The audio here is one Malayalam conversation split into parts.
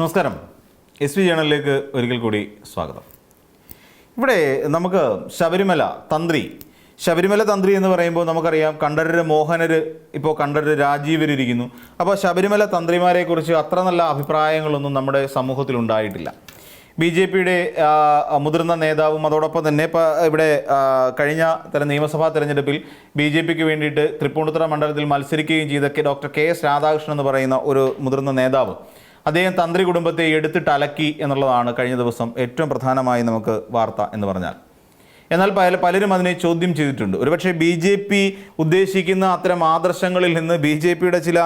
നമസ്കാരം. SV ജേണലിലേക്ക് ഒരിക്കൽ കൂടി സ്വാഗതം. ഇവിടെ നമുക്ക് ശബരിമല തന്ത്രി എന്ന് പറയുമ്പോൾ നമുക്കറിയാം കണ്ഠരര് മോഹനര്, ഇപ്പോൾ കണ്ഠരര് രാജീവര് ഇരിക്കുന്നു. അപ്പോൾ ശബരിമല തന്ത്രിമാരെക്കുറിച്ച് അത്ര നല്ല അഭിപ്രായങ്ങളൊന്നും നമ്മുടെ സമൂഹത്തിൽ ഉണ്ടായിട്ടില്ല. BJPയുടെ മുതിർന്ന നേതാവും അതോടൊപ്പം തന്നെ ഇവിടെ കഴിഞ്ഞ നിയമസഭാ തെരഞ്ഞെടുപ്പിൽ BJPക്ക് വേണ്ടിയിട്ട് തൃപ്പൂണിത്തുറ മണ്ഡലത്തിൽ മത്സരിക്കുകയും ചെയ്ത ഡോക്ടർ KS രാധാകൃഷ്ണൻ എന്ന് പറയുന്ന ഒരു മുതിർന്ന നേതാവ്, അദ്ദേഹം തന്ത്രി കുടുംബത്തെ എടുത്തിട്ട് അലക്കി എന്നുള്ളതാണ് കഴിഞ്ഞ ദിവസം ഏറ്റവും പ്രധാനമായി നമുക്ക് വാർത്ത എന്ന് പറഞ്ഞാൽ. എന്നാൽ പലരും അതിനെ ചോദ്യം ചെയ്തിട്ടുണ്ട്. ഒരുപക്ഷെ BJP ഉദ്ദേശിക്കുന്ന അത്തരം ആദർശങ്ങളിൽ നിന്ന്, BJPയുടെ ചില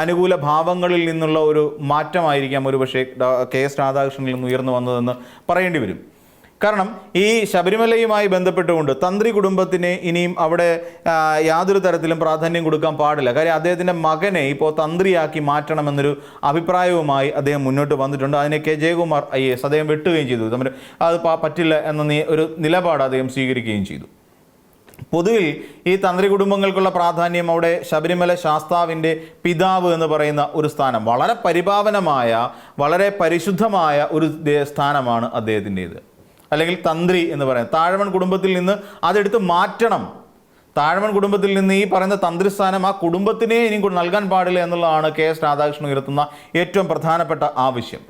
അനുകൂല ഭാവങ്ങളിൽ നിന്നുള്ള ഒരു മാറ്റമായിരിക്കാം ഒരുപക്ഷെ KS രാധാകൃഷ്ണനിൽ നിന്ന് ഉയർന്നു വന്നതെന്ന് പറയേണ്ടി വരും. കാരണം ഈ ശബരിമലയുമായി ബന്ധപ്പെട്ടുകൊണ്ട് തന്ത്രി കുടുംബത്തിന് ഇനിയും അവിടെ യാതൊരു തരത്തിലും പ്രാധാന്യം കൊടുക്കാൻ പാടില്ല. കാര്യം അദ്ദേഹത്തിൻ്റെ മകനെ ഇപ്പോൾ തന്ത്രിയാക്കി മാറ്റണമെന്നൊരു അഭിപ്രായവുമായി അദ്ദേഹം മുന്നോട്ട് വന്നിട്ടുണ്ട്. അതിനെ ജയകുമാർ IAS അദ്ദേഹം വെട്ടുകയും ചെയ്തു. അത് പറ്റില്ല എന്ന ഒരു നിലപാട് അദ്ദേഹം സ്വീകരിക്കുകയും ചെയ്തു. പൊതുവിൽ ഈ തന്ത്രി കുടുംബങ്ങൾക്കുള്ള പ്രാധാന്യം, അവിടെ ശബരിമല ശാസ്താവിൻ്റെ പിതാവ് എന്ന് പറയുന്ന ഒരു സ്ഥാനം, വളരെ പരിപാവനമായ, വളരെ പരിശുദ്ധമായ ഒരു സ്ഥാനമാണ് അദ്ദേഹത്തിൻ്റേത്. അല്ലെങ്കിൽ തന്ത്രി എന്ന് പറയാം. താഴവൺ കുടുംബത്തിൽ നിന്ന് അതെടുത്ത് മാറ്റണം. താഴവൺ കുടുംബത്തിൽ നിന്ന് ഈ പറയുന്ന തന്ത്രിസ്ഥാനം ആ കുടുംബത്തിനെ ഇനി നൽകാൻ പാടില്ല എന്നുള്ളതാണ് KS രാധാകൃഷ്ണൻ ഉയർത്തുന്ന ഏറ്റവും പ്രധാനപ്പെട്ട ആവശ്യം.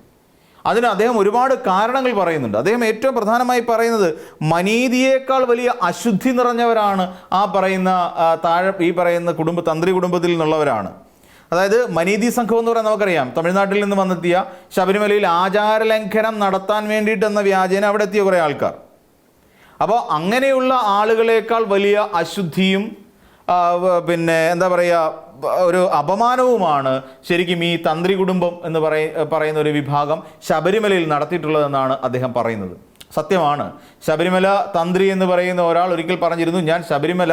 അതിന് അദ്ദേഹം ഒരുപാട് കാരണങ്ങൾ പറയുന്നുണ്ട്. അദ്ദേഹം ഏറ്റവും പ്രധാനമായി പറയുന്നത് മനീതിയേക്കാൾ വലിയ അശുദ്ധി നിറഞ്ഞവരാണ് ഈ പറയുന്ന തന്ത്രി കുടുംബത്തിൽ നിന്നുള്ളവരാണ്. അതായത് മനീതി സംഘം എന്ന് പറയാൻ നമുക്കറിയാം, തമിഴ്നാട്ടിൽ നിന്ന് വന്നെത്തിയ, ശബരിമലയിൽ ആചാരലംഘനം നടത്താൻ വേണ്ടിയിട്ടെന്ന വ്യാജേന അവിടെ എത്തിയ കുറേ ആൾക്കാർ. അപ്പോൾ അങ്ങനെയുള്ള ആളുകളേക്കാൾ വലിയ അശുദ്ധിയും എന്താ പറയുക, ഒരു അപമാനവുമാണ് ശരിക്കും ഈ തന്ത്രി കുടുംബം എന്ന് പറയുന്ന ഒരു വിഭാഗം ശബരിമലയിൽ നടത്തിയിട്ടുള്ളതെന്നാണ് അദ്ദേഹം പറയുന്നത്. സത്യമാണ്. ശബരിമല തന്ത്രി എന്ന് പറയുന്ന ഒരാൾ ഒരിക്കൽ പറഞ്ഞിരുന്നു, ഞാൻ ശബരിമല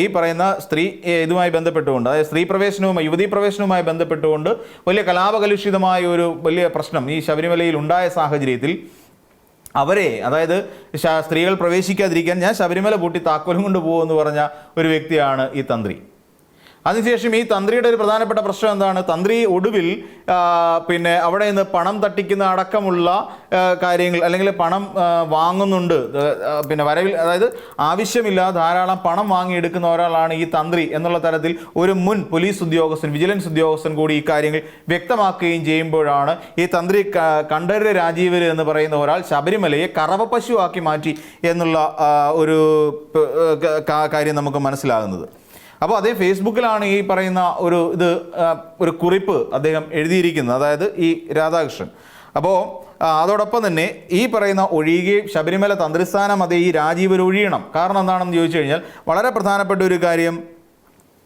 ഈ പറയുന്ന ഇതുമായി ബന്ധപ്പെട്ടുകൊണ്ട്, അതായത് സ്ത്രീ പ്രവേശനവുമായി, യുവതീ പ്രവേശനവുമായി ബന്ധപ്പെട്ടുകൊണ്ട് വലിയ കലാപകലുഷിതമായ ഒരു വലിയ പ്രശ്നം ഈ ശബരിമലയിൽ ഉണ്ടായ സാഹചര്യത്തിൽ അവരെ, അതായത് സ്ത്രീകൾ പ്രവേശിക്കാതിരിക്കാൻ ഞാൻ ശബരിമല പൂട്ടി താക്കോലും കൊണ്ട് പോകുമെന്ന് പറഞ്ഞ ഒരു വ്യക്തിയാണ് ഈ തന്ത്രി. അതിനുശേഷം ഈ തന്ത്രിയുടെ ഒരു പ്രധാനപ്പെട്ട പ്രശ്നം എന്താണ്? തന്ത്രി ഒടുവിൽ അവിടെ നിന്ന് പണം തട്ടിക്കുന്ന അടക്കമുള്ള കാര്യങ്ങൾ, അല്ലെങ്കിൽ പണം വാങ്ങുന്നുണ്ട്, വരവിൽ, അതായത് ആവശ്യമില്ലാതെ ധാരാളം പണം വാങ്ങിയെടുക്കുന്ന ഒരാളാണ് ഈ തന്ത്രി എന്നുള്ള തരത്തിൽ ഒരു മുൻ പോലീസ് ഉദ്യോഗസ്ഥൻ, വിജിലൻസ് ഉദ്യോഗസ്ഥൻ കൂടി ഈ കാര്യങ്ങൾ വ്യക്തമാക്കുകയും ചെയ്യുമ്പോഴാണ് ഈ തന്ത്രി കണ്ഠരര് രാജീവര് എന്ന് പറയുന്ന ഒരാൾ ശബരിമലയെ കറവ പശുവാക്കി മാറ്റി എന്നുള്ള ഒരു കാര്യം നമുക്ക് മനസ്സിലാകുന്നത്. അപ്പോൾ അതേ ഫേസ്ബുക്കിലാണ് ഈ പറയുന്ന ഒരു കുറിപ്പ് അദ്ദേഹം എഴുതിയിരിക്കുന്നത്, അതായത് ഈ രാധാകൃഷ്ണൻ. അപ്പോൾ അതോടൊപ്പം തന്നെ ഈ പറയുന്ന ശബരിമല തന്ത്രിസ്ഥാനം ഈ രാജീവര് ഒഴിയണം. കാരണം എന്താണെന്ന് ചോദിച്ചു കഴിഞ്ഞാൽ വളരെ പ്രധാനപ്പെട്ട ഒരു കാര്യം,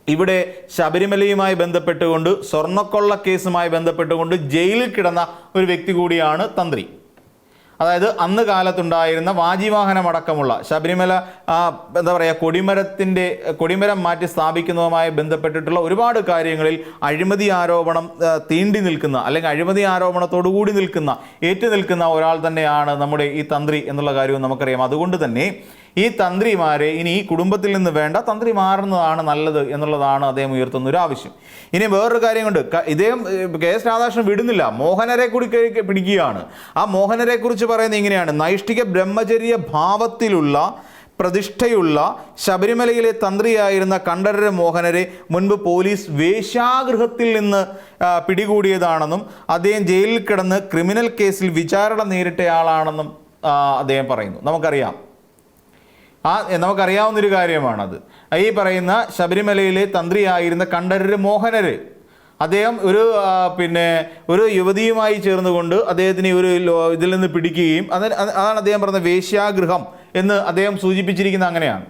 ഇവിടെ ശബരിമലയുമായി ബന്ധപ്പെട്ടുകൊണ്ട്, സ്വർണ്ണക്കൊള്ള കേസുമായി ബന്ധപ്പെട്ടുകൊണ്ട് ജയിലിൽ കിടന്ന ഒരു വ്യക്തി കൂടിയാണ് തന്ത്രി. അതായത് അന്ന് കാലത്തുണ്ടായിരുന്ന വാജിവാഹനമടക്കമുള്ള ശബരിമല എന്താ പറയുക, കൊടിമരം മാറ്റി സ്ഥാപിക്കുന്നതുമായി ബന്ധപ്പെട്ടിട്ടുള്ള ഒരുപാട് കാര്യങ്ങളിൽ അഴിമതി ആരോപണം തീണ്ടി നിൽക്കുന്ന, അല്ലെങ്കിൽ അഴിമതി ആരോപണത്തോടു കൂടി ഏറ്റു നിൽക്കുന്ന ഒരാൾ തന്നെയാണ് നമ്മുടെ ഈ തന്ത്രി എന്നുള്ള കാര്യവും നമുക്കറിയാം. അതുകൊണ്ട് തന്നെ ഈ തന്ത്രിമാരെ ഇനി ഈ കുടുംബത്തിൽ നിന്ന് വേണ്ട, തന്ത്രി മാറുന്നതാണ് നല്ലത് എന്നുള്ളതാണ് അദ്ദേഹം ഉയർത്തുന്ന ഒരു ആവശ്യം. ഇനി വേറൊരു കാര്യം കൊണ്ട് ഇദ്ദേഹം KS രാധാകൃഷ്ണൻ വിടുന്നില്ല, മോഹനരെ കൂടി പിടിക്കുകയാണ്. ആ മോഹനരെ കുറിച്ച് പറയുന്നത് ഇങ്ങനെയാണ്: നൈഷ്ഠിക ബ്രഹ്മചര്യ ഭാവത്തിലുള്ള പ്രതിഷ്ഠയുള്ള ശബരിമലയിലെ തന്ത്രിയായിരുന്ന കണ്ഠരര് മോഹനരെ മുൻപ് പോലീസ് വേശ്യാഗൃഹത്തിൽ നിന്ന് പിടികൂടിയതാണെന്നും അദ്ദേഹം ജയിലിൽ കിടന്ന് ക്രിമിനൽ കേസിൽ വിചാരണ നേരിട്ടയാളാണെന്നും അദ്ദേഹം പറയുന്നു. നമുക്കറിയാവുന്നൊരു കാര്യമാണത്. ഈ പറയുന്ന ശബരിമലയിലെ തന്ത്രിയായിരുന്ന കണ്ഠരര് മോഹനര്, അദ്ദേഹം ഒരു യുവതിയുമായി ചേർന്നുകൊണ്ട് അദ്ദേഹത്തിനെ ഇതിൽ നിന്ന് പിടിക്കുകയും, അതാണ് അദ്ദേഹം പറഞ്ഞ വേശ്യാഗൃഹം എന്ന് അദ്ദേഹം സൂചിപ്പിച്ചിരിക്കുന്നത്. അങ്ങനെയാണ്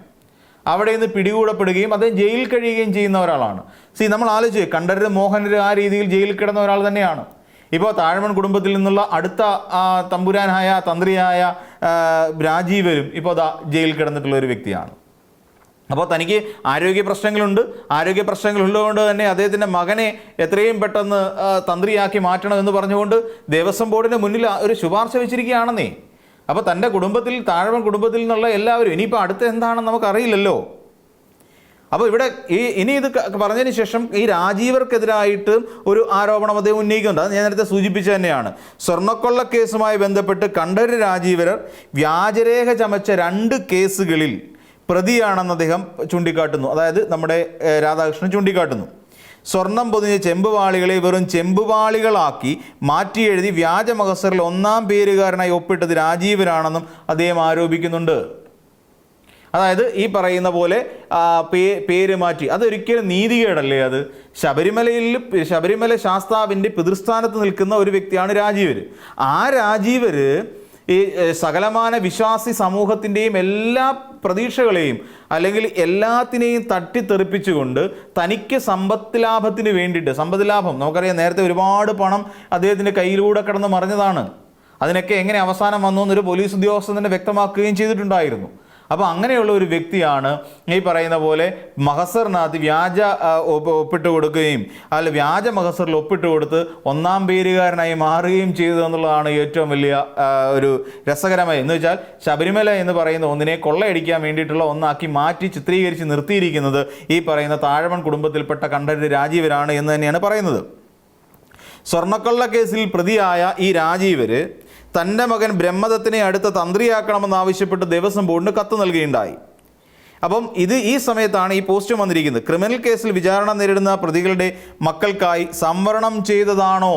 അവിടെ നിന്ന് പിടികൂടപ്പെടുകയും അദ്ദേഹം ജയിലിൽ കഴിയുകയും ചെയ്യുന്ന ഒരാളാണ്. നമ്മൾ ആലോചിച്ച്, കണ്ഠരര് മോഹനര് ആ രീതിയിൽ ജയിലിൽ കിടന്ന ഒരാൾ തന്നെയാണ്. ഇപ്പോൾ താഴവൺ കുടുംബത്തിൽ നിന്നുള്ള അടുത്ത തമ്പുരാനായ തന്ത്രിയായ രാജീവരും ഇപ്പോൾ ജയിലിൽ കിടന്നിട്ടുള്ള ഒരു വ്യക്തിയാണ്. അപ്പോൾ തനിക്ക് ആരോഗ്യ പ്രശ്നങ്ങളുള്ളതുകൊണ്ട് തന്നെ അദ്ദേഹത്തിൻ്റെ മകനെ എത്രയും പെട്ടെന്ന് തന്ത്രിയാക്കി മാറ്റണമെന്ന് പറഞ്ഞുകൊണ്ട് ദേവസ്വം ബോർഡിൻ്റെ മുന്നിൽ ഒരു ശുപാർശ വെച്ചിരിക്കുകയാണെന്നേ. അപ്പോൾ തൻ്റെ കുടുംബത്തിൽ, താഴവൺ കുടുംബത്തിൽ നിന്നുള്ള എല്ലാവരും, ഇനിയിപ്പോൾ അടുത്ത എന്താണെന്ന് നമുക്കറിയില്ലല്ലോ. അപ്പോൾ ഇവിടെ ഇനി ഇത് പറഞ്ഞതിന് ശേഷം ഈ രാജീവർക്കെതിരായിട്ട് ഒരു ആരോപണം അദ്ദേഹം ഉന്നയിക്കുന്നുണ്ട്. അത് ഞാൻ നേരത്തെ സൂചിപ്പിച്ച തന്നെയാണ്. സ്വർണ്ണക്കൊള്ള കേസുമായി ബന്ധപ്പെട്ട് കണ്ഠരര് രാജീവരർ വ്യാജരേഖ ചമച്ച 2 കേസുകളിൽ പ്രതിയാണെന്ന് അദ്ദേഹം ചൂണ്ടിക്കാട്ടുന്നു. അതായത് നമ്മുടെ രാധാകൃഷ്ണൻ ചൂണ്ടിക്കാട്ടുന്നു. സ്വർണം പൊതിഞ്ഞ ചെമ്പുപാളികളെ വെറും ചെമ്പുപാളികളാക്കി മാറ്റിയെഴുതി വ്യാജ മഹസറിൽ 1-ാം പേരുകാരനായി ഒപ്പിട്ടത് രാജീവരാണെന്നും അദ്ദേഹം ആരോപിക്കുന്നുണ്ട്. അതായത് ഈ പറയുന്ന പോലെ പേര് മാറ്റി, അതൊരിക്കലും നീതികേടല്ലേ? അത് ശബരിമല ശാസ്താവിൻ്റെ പിതൃസ്ഥാനത്ത് നിൽക്കുന്ന ഒരു വ്യക്തിയാണ് രാജീവർ. ആ രാജീവർ ഈ സകലമാന വിശ്വാസി സമൂഹത്തിൻ്റെയും എല്ലാ പ്രതീക്ഷകളെയും അല്ലെങ്കിൽ എല്ലാത്തിനെയും തട്ടിത്തെറിപ്പിച്ചുകൊണ്ട് തനിക്ക് സമ്പത്ത് ലാഭത്തിന് വേണ്ടിയിട്ട്, സമ്പത്ത് ലാഭം നമുക്കറിയാം, നേരത്തെ ഒരുപാട് പണം അദ്ദേഹത്തിൻ്റെ കയ്യിലൂടെ കടന്ന് മറിഞ്ഞതാണ്. അതിനൊക്കെ എങ്ങനെ അവസാനം വന്നു എന്നൊരു പോലീസ് ഉദ്യോഗസ്ഥൻ തന്നെ വ്യക്തമാക്കുകയും ചെയ്തിട്ടുണ്ടായിരുന്നു. അപ്പോൾ അങ്ങനെയുള്ള ഒരു വ്യക്തിയാണ് ഈ പറയുന്ന പോലെ മഹസറിനകത്ത് വ്യാജ ഒപ്പിട്ട് കൊടുക്കുകയും അല്ല വ്യാജ മഹസറിൽ ഒപ്പിട്ട് കൊടുത്ത് 1-ാം പേരുകാരനായി മാറുകയും ചെയ്തത് എന്നുള്ളതാണ് ഏറ്റവും വലിയ ഒരു രസകരമായി. എന്ന് വെച്ചാൽ ശബരിമല എന്ന് പറയുന്ന ഒന്നിനെ കൊള്ളയടിക്കാൻ വേണ്ടിയിട്ടുള്ള ഒന്നാക്കി മാറ്റി ചിത്രീകരിച്ച് നിർത്തിയിരിക്കുന്നത് ഈ പറയുന്ന താഴമൺ കുടുംബത്തിൽപ്പെട്ട കണ്ഠരര് രാജീവരാണ് എന്ന് തന്നെയാണ് പറയുന്നത്. സ്വർണ്ണക്കൊള്ള കേസിൽ പ്രതിയായ ഈ രാജീവര് തൻ്റെ മകൻ ബ്രഹ്മദത്തിനെ അടുത്ത തന്ത്രിയാക്കണമെന്നാവശ്യപ്പെട്ട് ദേവസ്വം ബോർഡിന് കത്ത് നൽകുകയുണ്ടായി. അപ്പം ഈ സമയത്താണ് ഈ പോസ്റ്റ് വന്നിരിക്കുന്നത്. ക്രിമിനൽ കേസിൽ വിചാരണ നേരിടുന്ന പ്രതികളുടെ മക്കൾക്കായി സംവരണം ചെയ്തതാണോ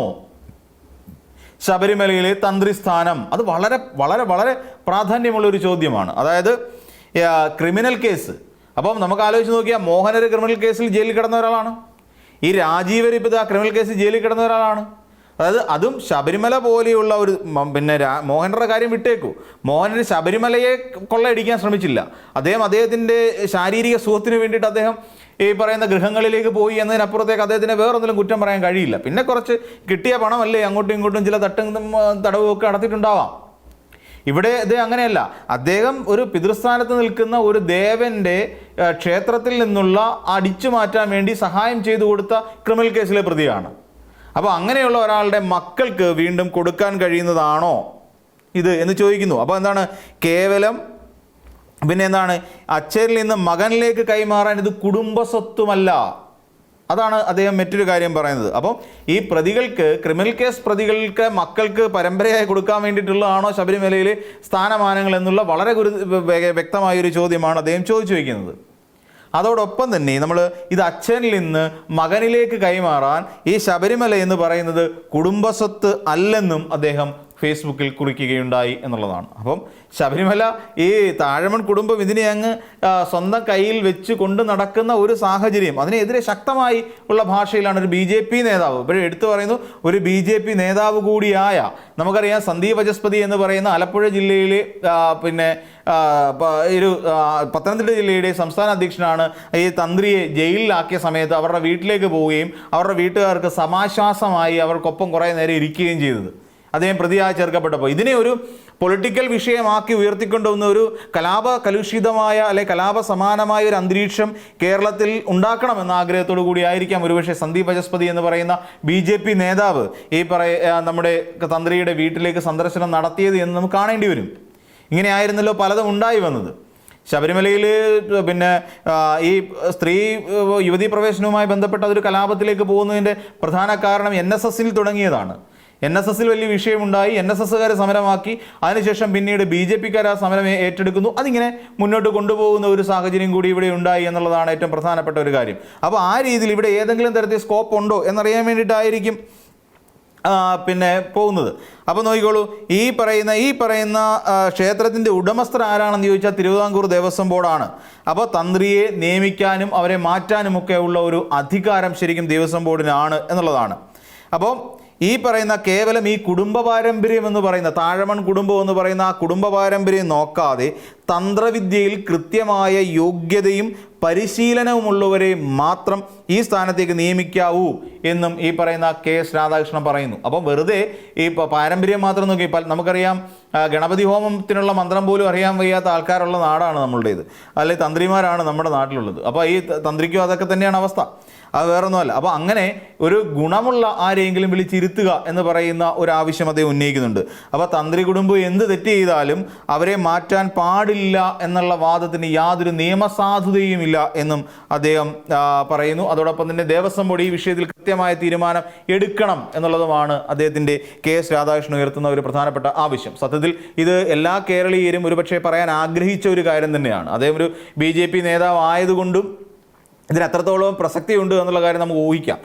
ശബരിമലയിലെ തന്ത്രിസ്ഥാനം? അത് വളരെ വളരെ വളരെ പ്രാധാന്യമുള്ളൊരു ചോദ്യമാണ്. അതായത് ക്രിമിനൽ കേസ്, അപ്പം നമുക്ക് ആലോചിച്ച് നോക്കിയാൽ മോഹനര് ക്രിമിനൽ കേസിൽ ജയിലിൽ കിടന്ന ഒരാളാണ്. ഈ രാജീവർ ഇപ്പോൾ ക്രിമിനൽ കേസിൽ ജയിലിൽ കിടന്ന ഒരാളാണ്. അതായത് അതും ശബരിമല പോലെയുള്ള ഒരു മോഹനരുടെ കാര്യം വിട്ടേക്കൂ. മോഹനർ ശബരിമലയെ കൊള്ളയടിക്കാൻ ശ്രമിച്ചില്ല. അദ്ദേഹത്തിൻ്റെ ശാരീരിക സുഖത്തിന് വേണ്ടിയിട്ട് അദ്ദേഹം ഈ പറയുന്ന ഗൃഹങ്ങളിലേക്ക് പോയി എന്നതിനപ്പുറത്തേക്ക് അദ്ദേഹത്തിന് വേറൊന്നിലും കുറ്റം പറയാൻ കഴിയില്ല. പിന്നെ കുറച്ച് കിട്ടിയ പണമല്ലേ അങ്ങോട്ടും ഇങ്ങോട്ടും ചില തടവും ഒക്കെ നടത്തിയിട്ടുണ്ടാവാം. ഇവിടെ ഇത് അങ്ങനെയല്ല. അദ്ദേഹം ഒരു പിതൃസ്ഥാനത്ത് നിൽക്കുന്ന ഒരു ദേവന്റെ ക്ഷേത്രത്തിൽ നിന്നുള്ള അടിച്ചു മാറ്റാൻ വേണ്ടി സഹായം ചെയ്തു കൊടുത്ത ക്രിമിനൽ കേസിലെ പ്രതിയാണ്. അപ്പോൾ അങ്ങനെയുള്ള ഒരാളുടെ മക്കൾക്ക് വീണ്ടും കൊടുക്കാൻ കഴിയുന്നതാണോ ഇത് എന്ന് ചോദിക്കുന്നു. അപ്പോൾ എന്താണ്, കേവലം പിന്നെ എന്താണ്, അച്ഛനിൽ നിന്ന് മകനിലേക്ക് കൈമാറാൻ ഇത് കുടുംബസ്വത്തുമല്ല. അതാണ് അദ്ദേഹം മറ്റൊരു കാര്യം പറയുന്നത്. അപ്പം ഈ പ്രതികൾക്ക്, ക്രിമിനൽ കേസ് പ്രതികൾക്ക് മക്കൾക്ക് പരമ്പരയായി കൊടുക്കാൻ വേണ്ടിയിട്ടുള്ളതാണോ ശബരിമലയിലെ സ്ഥാനമാനങ്ങൾ എന്നുള്ള വളരെ വ്യക്തമായൊരു ചോദ്യമാണ് അദ്ദേഹം ചോദിച്ചു വയ്ക്കുന്നത്. അതോടൊപ്പം തന്നെ നമ്മൾ ഇത് അച്ഛനിൽ നിന്ന് മകനിലേക്ക് കൈമാറാൻ ഈ ശബരിമല എന്ന് പറയുന്നത് കുടുംബസ്വത്ത് അല്ലെന്നും അദ്ദേഹം ഫേസ്ബുക്കിൽ കുറിക്കുകയുണ്ടായി എന്നുള്ളതാണ്. അപ്പം ശബരിമല ഈ താഴമൺ കുടുംബം ഇതിനെ അങ്ങ് സ്വന്തം കയ്യിൽ വെച്ച് കൊണ്ട് നടക്കുന്ന ഒരു സാഹചര്യം, അതിനെതിരെ ശക്തമായി ഉള്ള ഭാഷയിലാണ് ഒരു BJP നേതാവ്, ഇപ്പോഴും എടുത്തു പറയുന്നു, ഒരു BJP നേതാവ് കൂടിയായ, നമുക്കറിയാം സന്ദീപ് വചസ്പതി എന്ന് പറയുന്ന ആലപ്പുഴ ജില്ലയിലെ പിന്നെ ഒരു പത്തനംതിട്ട ജില്ലയുടെ സംസ്ഥാന അധ്യക്ഷനാണ് ഈ തന്ത്രിയെ ജയിലിലാക്കിയ സമയത്ത് അവരുടെ വീട്ടിലേക്ക് പോവുകയും അവരുടെ വീട്ടുകാർക്ക് സമാശ്വാസമായി അവർക്കൊപ്പം കുറേ നേരം ഇരിക്കുകയും ചെയ്തത്. അദ്ദേഹം പ്രതിയായി ചേർക്കപ്പെട്ടപ്പോൾ ഇതിനെ ഒരു പൊളിറ്റിക്കൽ വിഷയമാക്കി ഉയർത്തിക്കൊണ്ടുവന്ന ഒരു കലാപകലുഷിതമായ അല്ലെ കലാപ സമാനമായ ഒരു അന്തരീക്ഷം കേരളത്തിൽ ഉണ്ടാക്കണമെന്ന ആഗ്രഹത്തോടു കൂടി ആയിരിക്കാം ഒരുപക്ഷെ സന്ദീപ് വചസ്പതി എന്ന് പറയുന്ന BJP നേതാവ് ഈ നമ്മുടെ തന്ത്രിയുടെ വീട്ടിലേക്ക് സന്ദർശനം നടത്തിയത് എന്ന് നമുക്ക് കാണേണ്ടി വരും. ഇങ്ങനെ ആയിരുന്നല്ലോ പലതും ഉണ്ടായി വന്നത്. ശബരിമലയിൽ പിന്നെ ഈ സ്ത്രീ യുവതീ പ്രവേശനവുമായി ബന്ധപ്പെട്ട ഒരു കലാപത്തിലേക്ക് പോകുന്നതിൻ്റെ പ്രധാന കാരണം NSSൽ തുടങ്ങിയതാണ്. NSSൽ വലിയ വിഷയമുണ്ടായി, NSSകാരെ സമരമാക്കി, അതിനുശേഷം പിന്നീട് BJPക്കാർ ആ സമരം ഏറ്റെടുക്കുന്നു. അതിങ്ങനെ മുന്നോട്ട് കൊണ്ടുപോകുന്ന ഒരു സാഹചര്യം കൂടി ഇവിടെ ഉണ്ടായി എന്നുള്ളതാണ് ഏറ്റവും പ്രധാനപ്പെട്ട ഒരു കാര്യം. അപ്പോൾ ആ രീതിയിൽ ഇവിടെ ഏതെങ്കിലും തരത്തിൽ സ്കോപ്പ് ഉണ്ടോ എന്നറിയാൻ വേണ്ടിയിട്ടായിരിക്കും പിന്നെ പോകുന്നത്. അപ്പോൾ നോക്കിക്കോളൂ, ഈ പറയുന്ന ക്ഷേത്രത്തിൻ്റെ ഉടമസ്ഥർ ആരാണെന്ന് ചോദിച്ചാൽ തിരുവിതാംകൂർ ദേവസ്വം ബോർഡാണ്. അപ്പോൾ തന്ത്രിയെ നിയമിക്കാനും അവരെ മാറ്റാനുമൊക്കെ ഉള്ള ഒരു അധികാരം ശരിക്കും ദേവസ്വം ബോർഡിനാണ് എന്നുള്ളതാണ്. അപ്പോൾ ഈ പറയുന്ന കേവലം ഈ കുടുംബ പാരമ്പര്യം എന്ന് പറയുന്ന താഴമൺ കുടുംബം എന്ന് പറയുന്ന ആ കുടുംബ പാരമ്പര്യം നോക്കാതെ തന്ത്രവിദ്യയിൽ കൃത്യമായ യോഗ്യതയും പരിശീലനവുമുള്ളവരെ മാത്രം ഈ സ്ഥാനത്തേക്ക് നിയമിക്കാവൂ എന്നും ഈ പറയുന്ന KS രാധാകൃഷ്ണൻ പറയുന്നു. അപ്പം വെറുതെ ഈ പാരമ്പര്യം മാത്രം നോക്കി, നമുക്കറിയാം ഗണപതി ഹോമത്തിനുള്ള മന്ത്രം പോലും അറിയാൻ വയ്യാത്ത ആൾക്കാരുള്ള നാടാണ് നമ്മളുടേത്, അല്ലെങ്കിൽ തന്ത്രിമാരാണ് നമ്മുടെ നാട്ടിലുള്ളത്. അപ്പോൾ ഈ തന്ത്രിക്കും അതൊക്കെ തന്നെയാണ് അവസ്ഥ. അത് വേറൊന്നുമല്ല. അപ്പോൾ അങ്ങനെ ഒരു ഗുണമുള്ള ആരെങ്കിലും വിളിച്ചിരുത്തുക എന്ന് പറയുന്ന ഒരു ആവശ്യം അദ്ദേഹം ഉന്നയിക്കുന്നുണ്ട്. അപ്പോൾ തന്ത്രി കുടുംബം എന്ത് തെറ്റ് ചെയ്താലും അവരെ മാറ്റാൻ പാടില്ല എന്നുള്ള വാദത്തിന് യാതൊരു നിയമസാധുതയുമില്ല എന്നും അദ്ദേഹം പറയുന്നു. അതോടൊപ്പം തന്നെ ദേവസ്വം ബോർഡ് ഈ വിഷയത്തിൽ കൃത്യമായ തീരുമാനം എടുക്കണം എന്നുള്ളതുമാണ് അദ്ദേഹത്തിൻ്റെ KS രാധാകൃഷ്ണൻ ഉയർത്തുന്ന ഒരു പ്രധാനപ്പെട്ട ആവശ്യം. സത്യത്തിൽ ഇത് എല്ലാ കേരളീയരും ഒരുപക്ഷെ പറയാൻ ആഗ്രഹിച്ച ഒരു കാര്യം തന്നെയാണ്. അദ്ദേഹം ഒരു BJP നേതാവ് ആയതുകൊണ്ടും ഇതിന് എത്രത്തോളം പ്രസക്തിയുണ്ട് എന്നുള്ള കാര്യം നമുക്ക് ഊഹിക്കാം.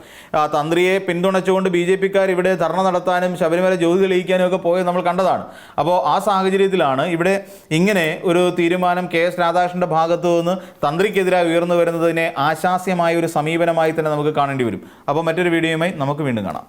തന്ത്രിയെ പിന്തുണച്ചുകൊണ്ട് BJPക്കാർ ഇവിടെ ധർണ നടത്താനും ശബരിമല ജ്യോതി തെളിയിക്കാനും ഒക്കെ പോയത് നമ്മൾ കണ്ടതാണ്. അപ്പോൾ ആ സാഹചര്യത്തിലാണ് ഇവിടെ ഇങ്ങനെ ഒരു തീരുമാനം KS രാധാകൃഷ്ണൻ്റെ ഭാഗത്തു നിന്ന് തന്ത്രിക്കെതിരായി ഉയർന്നു വരുന്നതിനെ ആശാസ്യമായ ഒരു സമീപനമായി തന്നെ നമുക്ക് കാണേണ്ടി വരും. അപ്പോൾ മറ്റൊരു വീഡിയോയുമായി നമുക്ക് വീണ്ടും കാണാം.